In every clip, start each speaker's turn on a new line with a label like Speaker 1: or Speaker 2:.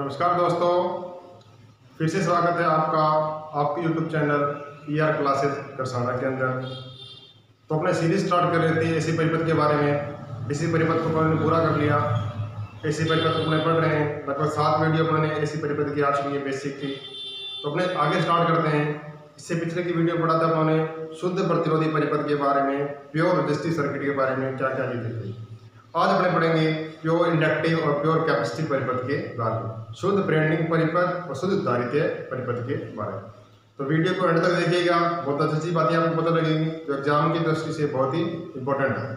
Speaker 1: नमस्कार दोस्तों, फिर से स्वागत है आपका आपके YouTube चैनल ER क्लासेस करसाना के अंदर। तो अपने सीरीज स्टार्ट कर रहे थे एसी परिपथ के बारे में। इसी परिपथ को हमने पूरा कर लिया। एसी परिपथ अपने पढ़ रहे हैं, लगभग 7 वीडियो अपने एसी परिपथ की आ चुकी है बेसिक की। तो अपने आगे स्टार्ट करते हैं। इससे पिछले की वीडियो पढ़ा था उन्होंने शुद्ध प्रतिरोधी परिपथ के बारे में, प्योर रेजिस्टिव सर्किट के बारे में क्या क्या चीजें थी। आज अपने पढ़ेंगे प्योर इंडक्टिव और प्योर कैपेसिटिव परिपथ के बारे में, शुद्ध प्रेरणिक परिपथ और शुद्ध धारित्य परिपथ के बारे में। तो वीडियो को अंत तक देखिएगा, बहुत अच्छी बातें आपको पता लगेंगी जो एग्जाम की दृष्टि से बहुत ही इंपॉर्टेंट है।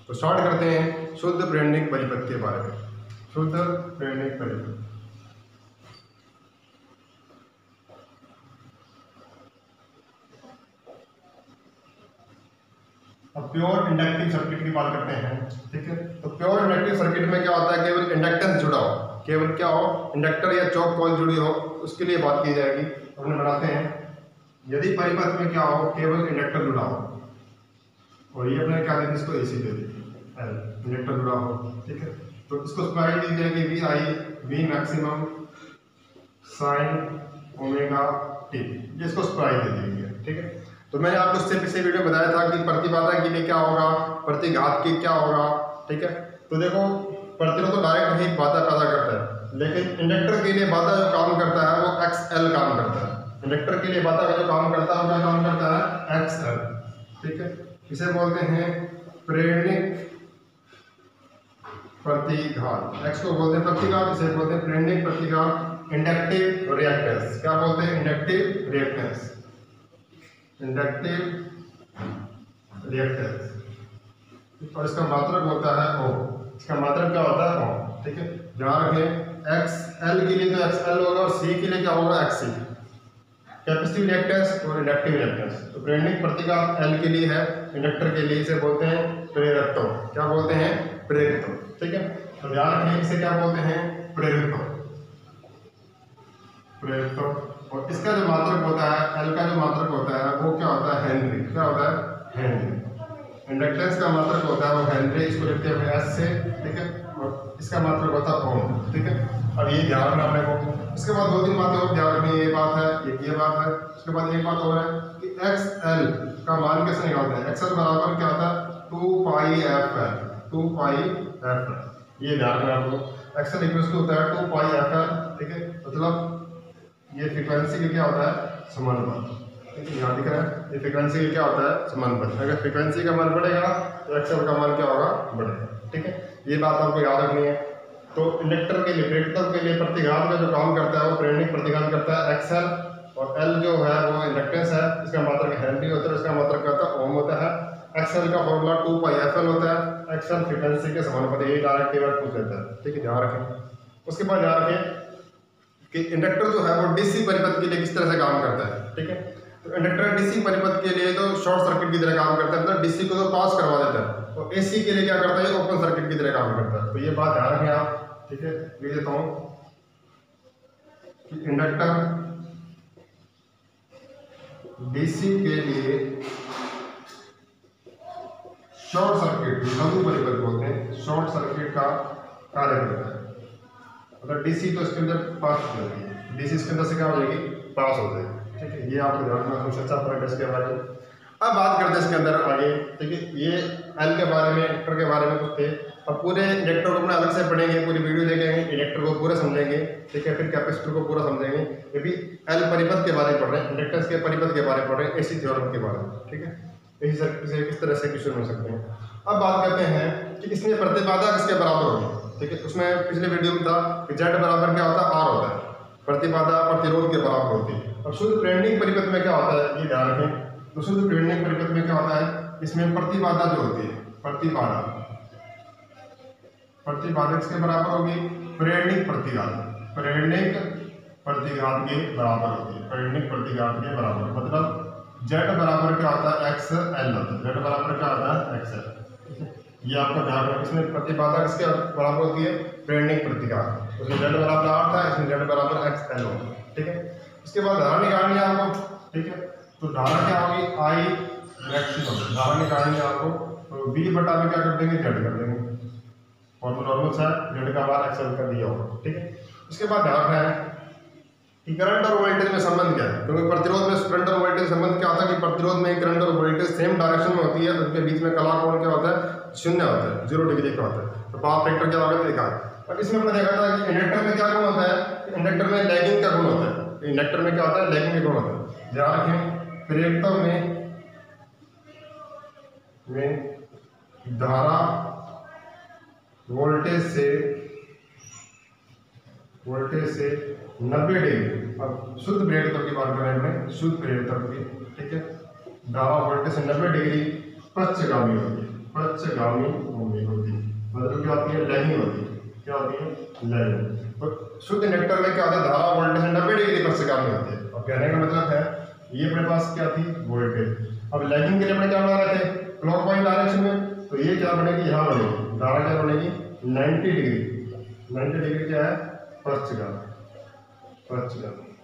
Speaker 1: तो स्टार्ट करते हैं शुद्ध प्रेरणिक परिपथ के बारे में। शुद्ध प्रेरणिक परिपथ, अब प्योर इंडक्टिव सर्किट की बात करते हैं। ठीक है, तो प्योर इंडक्टिव सर्किट में क्या होता है, केवल इंडक्टेंस जुड़ा हो, केवल क्या हो, इंडक्टर या चौक कॉइल जुड़ी हो, उसके लिए बात की जाएगी। अपने बनाते हैं यदि परिपथ में क्या हो, केवल इंडक्टर जुड़ा हो, और ये अपने क्या देते, इसको एसी दे देते, इंडक्टर जुड़ा हो। ठीक है, तो इसको सप्लाई दी जाएगी we maximum sine omega T, जिसको सप्लाई दे दी है। ठीक है, तो मैंने आपको इससे पिछले वीडियो बताया था कि प्रतिबाधा के लिए क्या होगा, प्रतिघात के क्या होगा। ठीक है, तो देखो प्रतिरोध तो डायरेक्ट ही बाधा पैदा करता है, लेकिन इंडक्टर के लिए बाधा जो काम करता है वो XL काम करता है। इंडक्टर के लिए बाधा का जो काम करता है वो क्या काम करता है, XL। ठीक है, इसे बोलते हैं प्रेरणिक प्रतिघात। X को बोलते हैं प्रतिघात, इसे बोलते हैं प्रेरणिक प्रतिघात। इंडक्टिव रिएक्टेंस, क्या बोलते हैं, इंडक्टिव रिएक्टेंस, इंडक्टिव रिएक्टेंस। और इसका मात्रक होता है ओम। इसका मात्रक क्या होता है, ओम। ठीक है, ध्यान रखें XL के लिए तो XL होगा और C के लिए क्या होगा, XC। कैपेसिटिव रिएक्टेंस और इंडक्टिव रिएक्टेंस। तो प्रेरणिक प्रतिघात L के लिए है, इंडक्टर के लिए इसे बोलते हैं प्रेरकत्व। क्या बोलते हैं, प्रेरकत्व। ठीक है, तो ध्यान रखें इसे क्या बोलते हैं, प्रेरकत्व, प्रेरकत्व। और इसका जो मात्रक होता है, L का जो मात्रक होता है वो क्या होता है, हेनरी। क्या होता है, हेनरी। इंडक्टेंस का मात्रक होता है वो हेनरी, इसको लिखते हैं S से। ठीक है, और इसका मात्रक होता है ओम। ठीक है, अब ये ध्यान रखना अपने को। इसके बाद 2-3 बातें और ध्यान रखनी, ये बात है, ये बात है। उसके बाद एक बात और है कि XL का मान कैसे निकालते हैं। XL बराबर क्या होता है, 2πfl, 2πfl। ये ध्यान रखना आपको। XL इक्वल टू होता है 2πfl। ठीक है, मतलब ये फ्रीक्वेंसी का क्या होता है, समानुपात। ठीक है, यहाँ दिख रहा है, ये फ्रीक्वेंसी का क्या होता है, समानुपात। अगर फ्रीक्वेंसी का मान बढ़ेगा तो XL का मान क्या होगा, बढ़ेगा। ठीक है, ये बात आपको याद रखनी है। तो इंडक्टर के लिए, प्रेरकत्व के लिए प्रतिघात का जो काम करता है वो प्रेरणिक प्रतिघात करता है XL, और L जो है वो इंडक्टेंस है, इसका मात्रक हेनरी होता है, इसका मात्रक होता है ओम होता है। XL का फॉर्मूला 2πfl होता है, XL फ्रीक्वेंसी के समानुपाती, यही डायरेक्ट केवल पूछ लेता है। ठीक है, ध्यान रखें। उसके बाद ध्यान रखें कि इंडक्टर जो है वो डीसी परिपथ के लिए किस तरह से काम करता है। ठीक है, तो इंडक्टर डीसी परिपथ के लिए तो शॉर्ट सर्किट की तरह काम करता है, मतलब डीसी को तो पास करवा देता है, और एसी के लिए क्या करता है, ओपन सर्किट की तरह काम करता है। तो ये बात ध्यान रखें आप। ठीक है, लिख देता हूं कि इंडक्टर डीसी के लिए शॉर्ट सर्किट, लघु परिपथ बोलते हैं, शॉर्ट सर्किट का कार्य करता है। अगर डीसी तो इसके अंदर पास हो जाएगी, डीसी इसके अंदर से क्या हो जाएगी, पास हो जाएगी। ठीक है, ये आपको ध्यान रखना सबसे अच्छा पॉइंट है इसके बारे में। अब बात करते हैं इसके अंदर आगे। ठीक है, ये L के बारे में, इंडक्टर के बारे में कुछ थे। अब पूरे इंडक्टर को अपने अलग से पढ़ेंगे, पूरी वीडियो देखेंगे, इंडक्टर को पूरा समझेंगे। ठीक है, फिर कैपेसिटर को पूरा समझेंगे। ये भी L परिपथ के बारे में पढ़ रहे हैं, इंडक्टेंस के परिपथ के बारे में पढ़ रहे हैं, एसी थ्योरम के बारे में। ठीक है, एसी सर्किट से किस तरह से क्वेश्चन हो सकते हैं। अब बात करते हैं कि इसमें प्रतिबाधा किसके बराबर होगी। ठीक है, उसमें पिछले वीडियो में था कि Z बराबर क्या होता है, R होता है, प्रतिबाधा प्रतिरोध के बराबर होती है। अब शुद्ध प्रेरणिक परिपथ में क्या होता है, ये ध्यान रखें। तो शुद्ध प्रेरणिक परिपथ में क्या होता है, इसमें प्रतिबाधा जो होती है, प्रतिबाधा किसके बराबर होगी, प्रेरणिक प्रतिघात, प्रेरणिक प्रतिघात के बराबर होती है, प्रेरणिक प्रतिघात के बराबर। मतलब Z बराबर क्या होता है, XL होता है, Z बराबर क्या होता है, XL। ये आपका ध्यान रखना। इसमें प्रतिबाधा किसके बराबर होती है, प्रेरणिक प्रतिघात। उसमें Z बराबर 8 था, इसमें Z बराबर XL होगा। ठीक है, उसके बाद धारा निकालनी है आपको। ठीक है, तो धारा क्या होगी, I मैक्सिमम, धारा निकालनी है आपको। तो V बटा में क्या कर देंगे, Z कर देंगे, फॉर्मूला नॉर्मल सा Z का मान XL कर दिया होगा। ठीक है, उसके बाद ध्यान रखना है कि करंट और वोल्टेज में संबंध क्या है, क्योंकि प्रतिरोध में करंट और वोल्टेज संबंध क्या होता है कि प्रतिरोध में करंट और वोल्टेज सेम डायरेक्शन में होती है, उनके बीच में कला कोण क्या होता है, शून्य होता है, 0 डिग्री का होता है। तो पावर फैक्टर क्या होगा देखा है। और इसमें हमने देखा था कि इंडक्टर में क्या गुण होता है, इंडक्टर में लैगिंग का गुण होता है। इंडक्टर में क्या होता है, लैगिंग का गुण होता है। ध्यान रखें, प्रेरकत्व में धारा वोल्टेज से 90 डिग्री, अब शुद्ध प्रेरकत्व की बात करें हमने, शुद्ध प्रेरकत्व की, ठीक है, धारा वोल्टेज से 90 डिग्री पक्षगामी होती है, पक्षगामी होती है, मतलब क्या होती है, लैगिंग होती है। क्या होती है, लैगिंग। तो शुद्ध इंडक्टर में क्या होता है, धारा वोल्टेज से 90 डिग्री पक्षगामी होती है। और कहने का मतलब है ये अपने पास क्या थी, वोल्टेज। अब लैगिंग के लिए अपने क्या बना रहे थे, क्लॉकवाइज डायरेक्शन में, तो ये क्या बनेगी, यहाँ बनेगी धारा क्या बनेगी, 90 डिग्री। 90 डिग्री क्या है, पक्षगामी।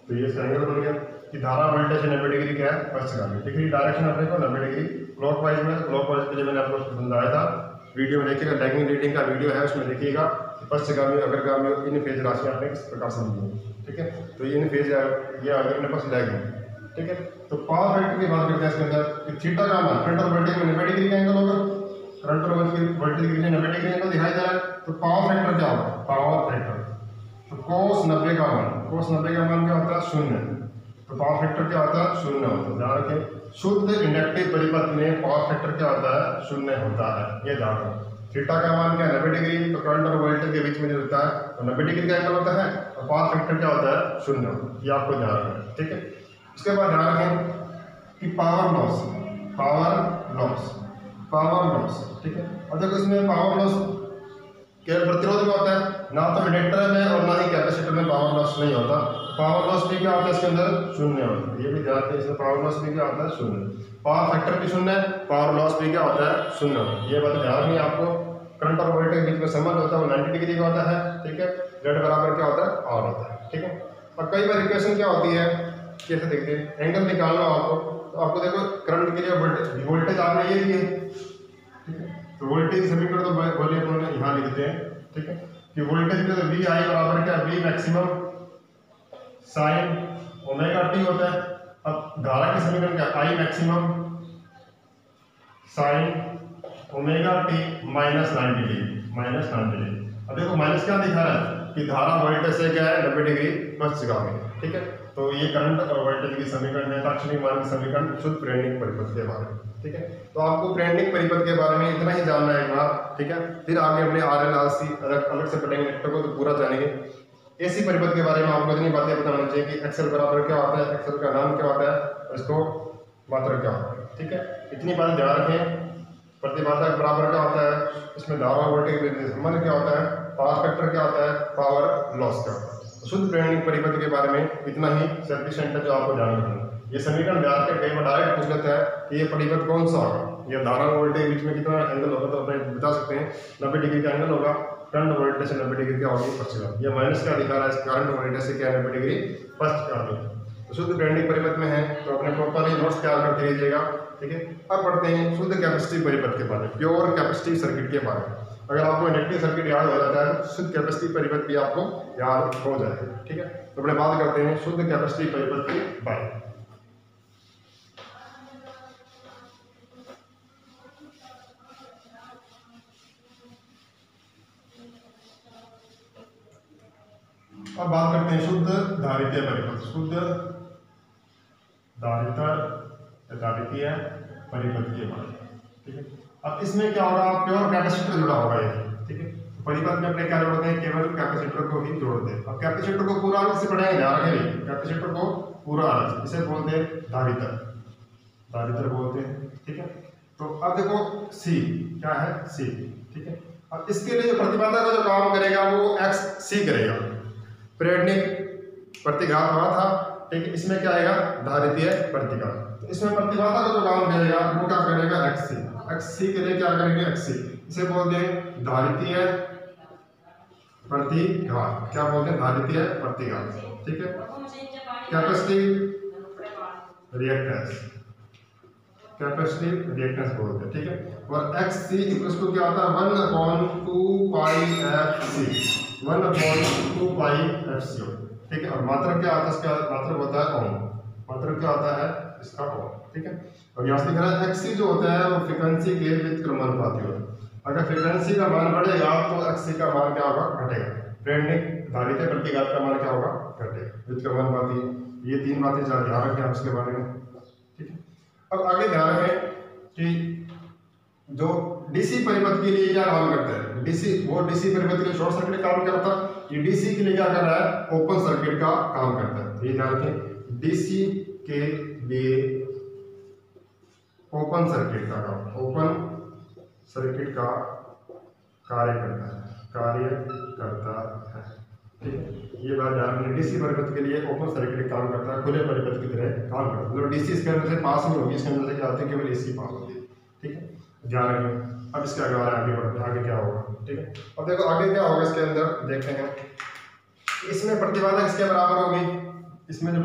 Speaker 1: तो ये एंगल बन गया कि धारा वोल्टेज से 90 डिग्री क्या है, पक्षगामी। डिग्री डायरेक्शन अपने को 90 डिग्री क्लॉकवाइज में, क्लॉकवाइज के लिए मैंने आपको समझाया था, वीडियो में देखिएगा, लैगिंग रीडिंग का वीडियो है, उसमें देखिएगा पक्षगामी अग्रगामी इन फेज राशि आपने किस प्रकार समझी, ठीक है। तो ये इन फेज ये अगर मेरे पास लैगिंग, ठीक है। तो पावर फैक्टर की बात करते हैं इसके अंदर कि थीटा का मान करंट और वोल्टेज में 90 डिग्री का एंगल होगा, करंट और वोल्टेज के बीच 90 डिग्री एंगल दिखाई दे रहा है। तो पावर फैक्टर क्या होगा, पावर फैक्टर, तो cos 90 का मान, cos 90 का मान क्या होता है, 0। तो पावर फैक्टर क्या होता है, 0 होता है। ध्यान रखें, शुद्ध इंडक्टिव परिपथ में पावर फैक्टर क्या होता है, 0 होता है, ये ध्यान रखें। थीटा का मान क्या है, 90 डिग्री, तो करंट और वोल्टेज के बीच में जो होता है तो 90 डिग्री का एंगल होता है, और पावर फैक्टर क्या होता है, 0। ये आपको ध्यान रखना है, ठीक है। उसके बाद ध्यान रखें कि पावर लॉस, ठीक है। और देखो इसमें पावर लॉस केवल प्रतिरोध में होता है, ना तो इंडक्टर में और ना ही कैपेसिटर में पावर लॉस नहीं होता। पावर लॉस भी क्या होता है इसके अंदर, 0 होता है। ये भी ध्यान रखें, इसमें पावर लॉस भी क्या होता है, 0। पावर फैक्टर भी 0 है, पावर लॉस भी क्या होता है, 0 होता है। ये बात ध्यान रखिए आपको। करंट और वोल्टेज के बीच में संबंध होता है वो 90 डिग्री का होता है, ठीक है। Z बराबर क्या होता है, R होता है, ठीक है। और कई बार इक्वेशन क्या होती है, कैसे देखते हैं, एंगल निकालना हो आपको, तो आपको देखो करंट के लिए वोल्टेज आपने ये दिए, ठीक है। तो वोल्टेज समीकरण तो बोलिए अपने यहाँ लिखते हैं, ठीक है, कि वोल्टेज के लिए वी आई बराबर क्या, we maximum sine omega T होता है। अब धारा के समीकरण क्या, I maximum sine omega T minus 90 degree. अब देखो माइनस क्या दिखा रहा है कि धारा वोल्टेज से क्या है, 90 डिग्री पक्षगामी, ठीक है। तो ये करंट और वोल्टेज की समीकरण है, ताक्षणिक मान की समीकरण शुद्ध प्रेरणिक परिपथ के बारे में, ठीक है। तो आपको प्रेरणिक परिपथ के बारे में इतना ही जानना है एक बार, ठीक है। फिर आगे अपने RL RC अलग से पढ़ेंगे, नेक्टर को तो पूरा जानेंगे। AC परिपथ के बारे में आपको इतनी बातें पता होनी चाहिए कि एक्सेल बराबर क्या होता है, एक्सेल का नाम क्या होता है, इसको मात्रा क्या होता है, ठीक है। इतनी बात ध्यान रखें। प्रतिबाधा बराबर क्या होता है, इसमें धारा वोल्टेज के बीच संबंध क्या होता है, पावर फैक्टर क्या होता है, पावर लॉस क्या होता है। शुद्ध प्रेरणिक परिपथ के बारे में इतना ही सफिशिएंट है जो आपको जानना है। ये समीकरण ध्यान के कई बार डायरेक्ट पूछ लेता है कि ये परिपथ कौन सा होगा, ये धारा वोल्टेज के बीच में कितना एंगल होगा, तो अपने बता सकते हैं 90 डिग्री का एंगल होगा, करंट वोल्टेज से 90 डिग्री क्या होगी, पक्षगामी। ये माइनस क्या दिखा रहा है, करंट वोल्टेज से क्या 90 डिग्री पक्षगामी। तो शुद्ध प्रेरणिक परिपथ में है, तो अपने प्रॉपरली नोट्स तैयार करते रहिएगा, ठीक है। अब पढ़ते हैं शुद्ध कैपेसिटिव परिपथ के बारे में, प्योर कैपेसिटिव सर्किट के बारे में। अगर आपको इंडक्टिव सर्किट याद हो जाता है तो शुद्ध कैपेसिटिव परिपथ भी आपको याद हो जाएगा, ठीक है। तो अपने बात करते हैं शुद्ध कैपेसिटिव परिपथ के बारे में। अब बात करते हैं शुद्ध धारितीय परिपथ, शुद्ध धारितीय परिपथ के बारे में, ठीक है। अब इसमें क्या होगा, प्योर कैपेसिटर जुड़ा होगा ये, ठीक है। परिपथ में अपने क्या जोड़ते हैं, केवल कैपेसिटर को ही जोड़ते हैं। अब कैपेसिटर को पूरा अलग से पढ़ाएंगे, ध्यान रखें, कैपेसिटर को पूरा अलग से, इसे बोलते हैं धारितर बोलते हैं, ठीक है। तो अब देखो C क्या है, C, ठीक है। अब इसके लिए जो प्रतिबाधा का जो काम करेगा वो XC करेगा। प्रेरणिक प्रतिघात हुआ था, ठीक है। इसमें क्या आएगा, धारितीय प्रतिघात। तो इसमें प्रतिबाधा का जो काम करेगा वो क्या करेगा, XC के लिए क्या करेंगे, XC, इसे बोलते हैं धारितीय प्रतिघात। क्या बोलते हैं, धारितीय प्रतिघात, ठीक है। कैपेसिटिव रिएक्टेंस बोलते हैं, ठीक है। और XC इक्वल्स टू क्या होता है, 1/2 पाई FC, 1/2 पाई FCO, ठीक है। और मात्रक क्या आता है इसका, मात्रक होता है ओम, मात्रक क्या होता है इसका ओम, ठीक है। और यहाँ से दिख रहा है XC जो होता है वो फ्रीक्वेंसी के व्युत्क्रमानुपाती होता है। अगर फ्रीक्वेंसी का मान बढ़ेगा तो XC का मान क्या होगा, घटेगा। प्रेरणिक धारिता प्रतिघात का मान क्या होगा, घटेगा, व्युत्क्रमानुपाती। ये 3 बातें ध्यान रखें आप इसके बारे में, ठीक है। अब आगे ध्यान रखें कि जो डीसी परिपथ के लिए क्या काम करता है, डीसी परिपथ के लिए शॉर्ट सर्किट काम करता है, ये डीसी के लिए क्या कर रहा है, ओपन सर्किट का काम करता है। ये ध्यान रखें, डीसी के लिए ओपन सर्किट का काम, ओपन सर्किट का कार्य करता है, ठीक है। ये बात ध्यान रखें, डीसी परिपथ के लिए ओपन सर्किट काम करता है, खुले परिपथ की तरह काम करता है। मतलब डीसी इसके अंदर से पास नहीं होगी, इसके अंदर से क्या होता है, केवल एसी पास होती है, ठीक है। ध्यान रखें। अब इसके आगे बढ़ते हैं, आगे क्या होगा, ठीक है। अब देखो आगे क्या होगा इसके अंदर, देखते हैं। इसमें प्रतिबाधा किसके बराबर होगी, इसमें जो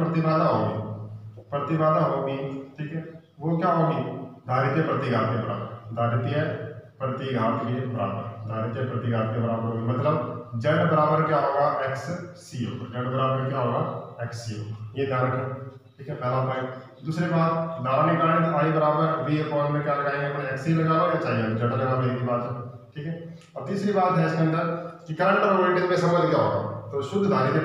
Speaker 1: प्रतिबाधा होगी, ठीक है, वो क्या होगी, धारितीय प्रतिघात के बराबर, धारितीय प्रतिघात के बराबर होगी। मतलब Z बराबर क्या होगा, XCO, Z बराबर क्या होगा, XCO। ये ध्यान रखें, ठीक है, पहला पॉइंट। दूसरी बात, धारा निकालने तो I बराबर V अपॉन में क्या लगाएंगे अपने, XC लगा लो या चाहिए Z लगा लो, एक ही बात है, ठीक है। और तीसरी बात है इसके अंदर कि करंट और वोल्टेज में संबंध क्या होगा। तो शुद्ध धारितीय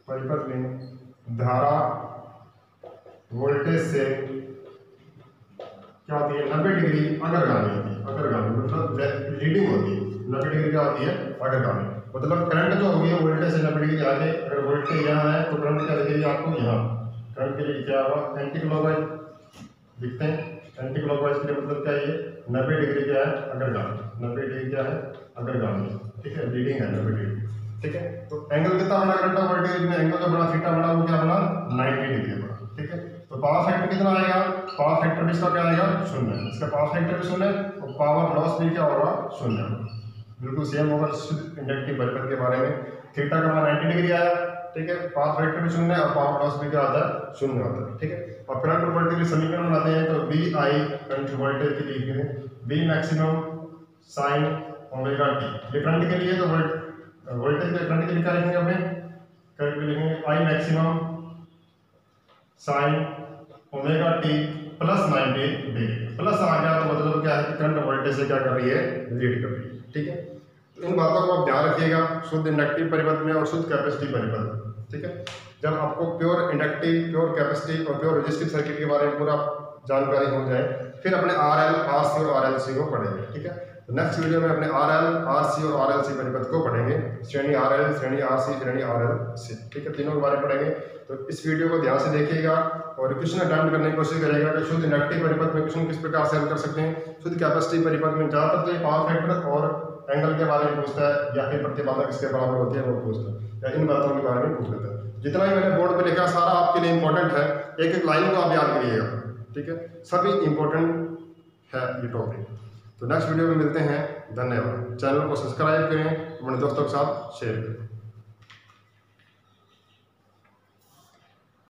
Speaker 1: परिपथ में धारा वोल्टेज से क्या होती है, 90 डिग्री अग्रगामी होती है, अग्रगामी मतलब लीडिंग होती है। 90 डिग्री क्या होती है, अग्रगामी। मतलब करंट जो होगी वोल्टेज से 90 डिग्री आगे, अगर वोल्टेज यहाँ है तो करंट क्या दिखेगी आपको, यहाँ करंट के लिए क्या होगा, एंटी क्लॉकवाइज लिखते हैं। एंटी क्लॉकवाइज के लिए मतलब क्या है, 90 डिग्री क्या है, अग्रगामी, 90 डिग्री क्या है, अग्रगामी, ठीक है, लीडिंग है 90 डिग्री, ठीक है। तो एंगल कितना बना करंट और वोल्टेज में, एंगल जो बना थीटा बना वो क्या बना, 90 डिग्री बना, ठीक है। तो पावर फैक्टर कितना आएगा, पावर फैक्टर भी इसका क्या आएगा, 0। इसका पावर फैक्टर भी 0 और पावर लॉस भी क्या होगा, 0। बिल्कुल सेम होगा इंडक्टिव परिपथ के बारे में। थीटा का मान 90 डिग्री आया, ठीक है, पावर फैक्टर भी 0 और पावर लॉस भी क्या आता है, 0 आता है, ठीक है। और करंट और वोल्टेज के समीकरण बनाते हैं तो VI करंट वोल्टेज के लिए लिखते हैं, V maximum sine omega T, ये करंट के लिए, तो वोल्टेज के करंट के लिए क्या लिखेंगे अपने, करंट के लिखेंगे I maximum sine omega t plus 90 degree. Plus आ गया तो मतलब क्या है कि करंट वोल्टेज से क्या कर रही है, लीड कर रही है, ठीक है। तो इन बातों को आप ध्यान रखिएगा, शुद्ध इंडक्टिव परिपथ में और शुद्ध कैपेसिटिव परिपथ, ठीक है। जब आपको प्योर इंडक्टिव, प्योर कैपेसिटिव और प्योर रेजिस्टिव सर्किट के बारे में पूरा जानकारी हो जाए, फिर अपने RL, RC और RLC को पढ़ेंगे, ठीक है। तो नेक्स्ट वीडियो में अपने RL, RC और RLC परिपथ को पढ़ेंगे, श्रेणी RL, श्रेणी RC, श्रेणी RLC, ठीक है, तीनों के बारे में पढ़ेंगे। तो इस वीडियो को ध्यान से देखिएगा और क्वेश्चन अटेम्प्ट करने की कोशिश करेगा कि शुद्ध इंडक्टिव परिपथ में क्वेश्चन किस प्रकार से हल कर सकते हैं, शुद्ध कैपेसिटिव परिपथ में ज़्यादातर तो ये पावर फैक्टर और एंगल के बारे में पूछता है या फिर प्रतिबाधा किसके बराबर होती है वो पूछता है, या इन बातों के बारे में पूछ लेता है। जितना ही मैंने बोर्ड पे लिखा सारा आपके लिए इंपॉर्टेंट है, एक एक लाइन को आप याद करिएगा, ठीक है, सभी इंपॉर्टेंट है ये टॉपिक। तो नेक्स्ट वीडियो में मिलते हैं, धन्यवाद। चैनल को सब्सक्राइब करें, अपने दोस्तों के साथ शेयर करें।